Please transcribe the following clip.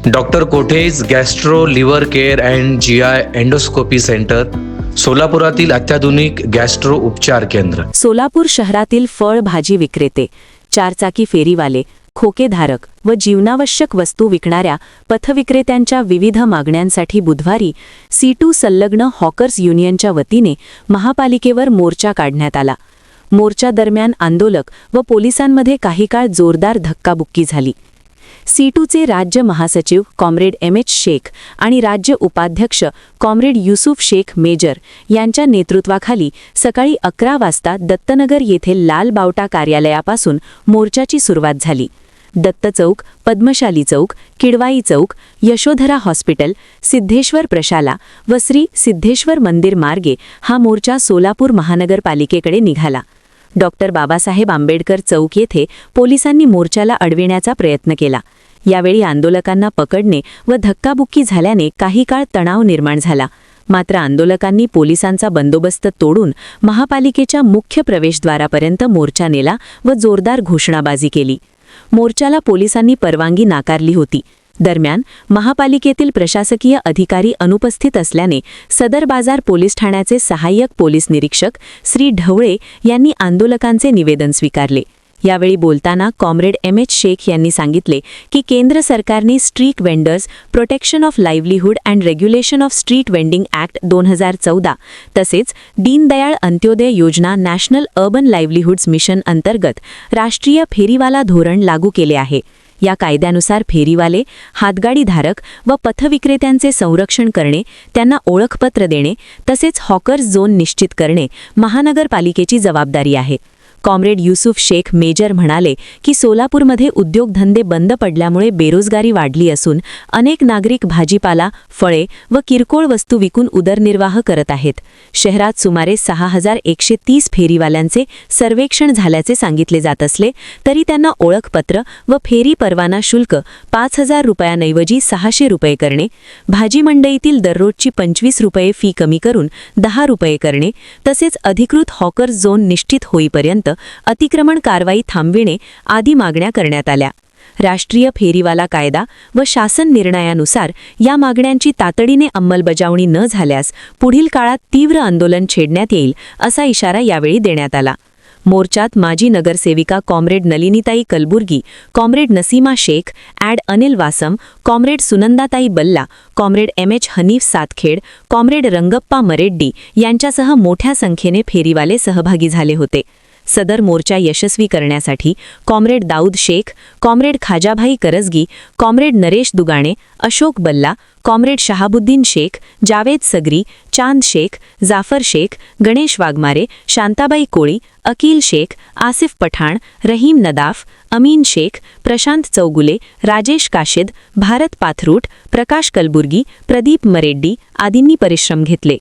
Doctor कोठेज gastro liver care and GI endoscopy centre, सोलापुरातील अत्याधुनिक गॅस्ट्रो उपचार केंद्र. सोलापूर शहरातील फळ भाजी विक्रेते, चारचाकी फेरीवाले, खोकेधारक व जीवनावश्यक वस्तू विकणाऱ्या पथविक्रेत्यांच्या विविध मागण्यांसाठी बुधवारी C2 संलग्न हॉकर्स युनियनच्या वतीने महापालिकेवर मोर्चा काढण्यात आला. मोर्चा दरम्यान आंदोलक व पोलिसांमध्ये काही काळ जोरदार धक्काबुक्की झाली. C2चे राज्य महासचिव कॉम्रेड M.H. शेख आणि राज्य उपाध्यक्ष कॉम्रेड युसुफ शेख मेजर यांच्या नेतृत्वाखाली सकाळी 11 वाजता दत्तनगर येथे लाल बावटा कार्यालयापासून मोर्चाची सुरुवात झाली. दत्त चौक, पद्मशाली चौक, किडवाई चौक, यशोधरा हॉस्पिटल, सिद्धेश्वर प्रशाला व श्री सिद्धेश्वर मंदिर मार्गे हा मोर्चा सोलापूर महानगरपालिकेकडे निघाला. डॉक्टर बाबासाहेब आंबेडकर चौक येथे पोलिसांनी मोर्चाला अडविण्याचा प्रयत्न केला. यावेळी आंदोलकांना पकडणे व धक्काबुक्की झाल्याने काही काळ तणाव निर्माण झाला. मात्र आंदोलकांनी पोलिसांचा बंदोबस्त तोडून महापालिकेच्या मुख्य प्रवेशद्वारापर्यंत मोर्चा नेला व जोरदार घोषणाबाजी केली. मोर्चाला पोलिसांनी परवानगी नाकारली होती. दरम्यान महापालिकेतील प्रशासकीय अधिकारी अनुपस्थित असल्याने सदर बाजार पोलीस ठाण्याचे सहाय्यक पोलीस निरीक्षक श्री ढवळे यांनी आंदोलकांचे निवेदन स्वीकारले. यावेळी बोलताना कॉम्रेड M.H. शेख यांनी सांगितले की केंद्र सरकारने street vendors protection of livelihood and regulation of street vending act 2014 तसेच दीनदयाळ अंत्योदय योजना नॅशनल अर्बन लाईव्हलीहूड्स मिशन अंतर्गत राष्ट्रीय फेरीवाला धोरण लागू केले आहे. या कायद्यानुसार फेरीवाले, हातगाडीधारक व पथविक्रेत्यांचे संरक्षण करणे, त्यांना ओळखपत्र देणे तसेच हॉकर्स झोन निश्चित करणे महानगरपालिकेची जबाबदारी आहे. कॉम्रेड युसुफ शेख मेजर म्हणाले की सोलापूरमध्ये उद्योगधंदे बंद पडल्यामुळे बेरोजगारी वाढली असून अनेक नागरिक भाजीपाला, फळे व किरकोळ वस्तू विकून उदरनिर्वाह करत आहेत. शहरात सुमारे 6130 फेरीवाल्यांचे सर्वेक्षण झाल्याचे सांगितले जात असले तरी त्यांना ओळखपत्र व फेरी परवाना शुल्क 5000 रुपयांऐवजी 600 रुपये करणे, भाजी मंडईतील दररोजची 25 रुपये फी कमी करून 10 रुपये करणे तसेच अधिकृत हॉकर्स झोन निश्चित होईपर्यंत अतिक्रमण कारवाई थांबविणे आदी मागण्या करण्यात आल्या. राष्ट्रीय फेरीवाला कायदा व शासन निर्णयानुसार या मागण्यांची तातडीने अंमलबजावणी न झाल्यास पुढील काळात तीव्र आंदोलन छेडण्यात येईल असा इशारा यावेळी देण्यात आला. मोर्चात माजी नगरसेविका कॉम्रेड नलिनीताई कलबुर्गी, कॉम्रेड नसीमा शेख, ॲड Anil Vasam, comrade Sunandatai Balla, comrade M.H. Hanif Satkhed, comrade Rangappa Mareddy यांच्यासह मोठ्या संख्येने फेरीवाले सहभागी झाले होते. सदर मोर्चा यशस्वी करण्यासाठी comrade Daud Shaikh, comrade Khajabhai Karajgi, comrade Naresh Dugane, Ashok Balla, comrade Shahabuddin Shaikh, Javed सगरी, चांद शेख, जाफर शेख, गणेश वाघमारे, शांताबाई कोळी, अकील शेख, आसिफ पठाण, रहीम नदाफ, अमीन शेख, प्रशांत चौगुले, राजेश काशिद, भारत पाथरूट, प्रकाश कलबुर्गी, प्रदीप मरेड्डी आदींनी परिश्रम घेतले.